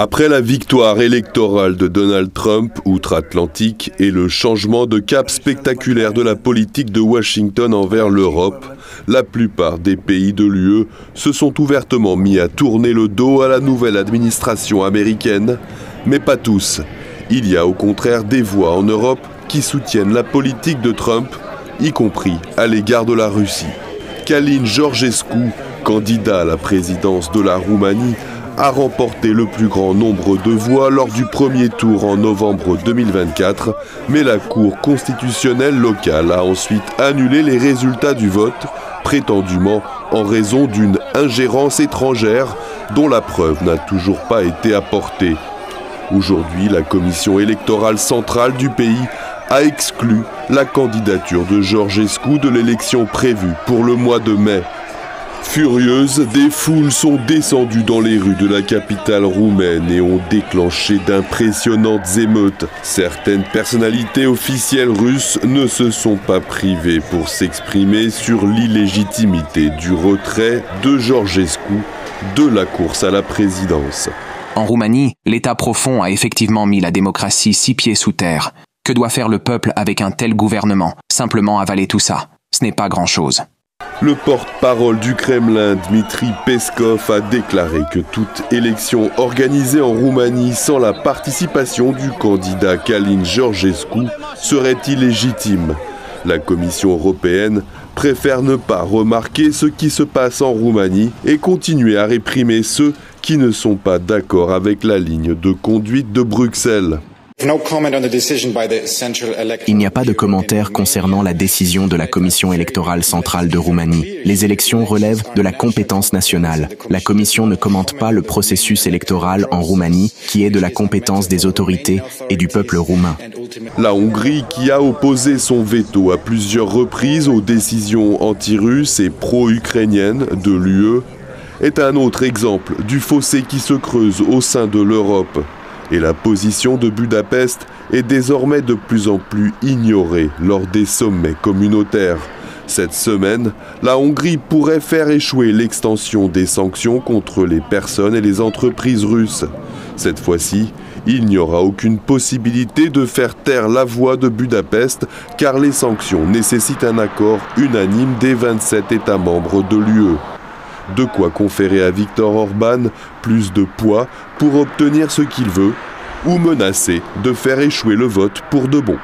Après la victoire électorale de Donald Trump outre-Atlantique et le changement de cap spectaculaire de la politique de Washington envers l'Europe, la plupart des pays de l'UE se sont ouvertement mis à tourner le dos à la nouvelle administration américaine, mais pas tous. Il y a au contraire des voix en Europe qui soutiennent la politique de Trump, y compris à l'égard de la Russie. Călin Georgescu, candidat à la présidence de la Roumanie, a remporté le plus grand nombre de voix lors du premier tour en novembre 2024, mais la Cour constitutionnelle locale a ensuite annulé les résultats du vote, prétendument en raison d'une ingérence étrangère dont la preuve n'a toujours pas été apportée. Aujourd'hui, la commission électorale centrale du pays a exclu la candidature de Georgescu de l'élection prévue pour le mois de mai. Furieuses, des foules sont descendues dans les rues de la capitale roumaine et ont déclenché d'impressionnantes émeutes. Certaines personnalités officielles russes ne se sont pas privées pour s'exprimer sur l'illégitimité du retrait de Georgescu de la course à la présidence. En Roumanie, l'État profond a effectivement mis la démocratie 6 pieds sous terre. Que doit faire le peuple avec un tel gouvernement? Simplement avaler tout ça. Ce n'est pas grand-chose. Le porte-parole du Kremlin, Dmitri Peskov, a déclaré que toute élection organisée en Roumanie sans la participation du candidat Călin Georgescu serait illégitime. La Commission européenne préfère ne pas remarquer ce qui se passe en Roumanie et continuer à réprimer ceux qui ne sont pas d'accord avec la ligne de conduite de Bruxelles. Il n'y a pas de commentaire concernant la décision de la Commission électorale centrale de Roumanie. Les élections relèvent de la compétence nationale. La Commission ne commente pas le processus électoral en Roumanie, qui est de la compétence des autorités et du peuple roumain. La Hongrie, qui a opposé son veto à plusieurs reprises aux décisions anti-russes et pro-ukrainiennes de l'UE, est un autre exemple du fossé qui se creuse au sein de l'Europe. Et la position de Budapest est désormais de plus en plus ignorée lors des sommets communautaires. Cette semaine, la Hongrie pourrait faire échouer l'extension des sanctions contre les personnes et les entreprises russes. Cette fois-ci, il n'y aura aucune possibilité de faire taire la voix de Budapest car les sanctions nécessitent un accord unanime des 27 États membres de l'UE. De quoi conférer à Viktor Orban plus de poids pour obtenir ce qu'il veut ou menacer de faire échouer le vote pour de bon.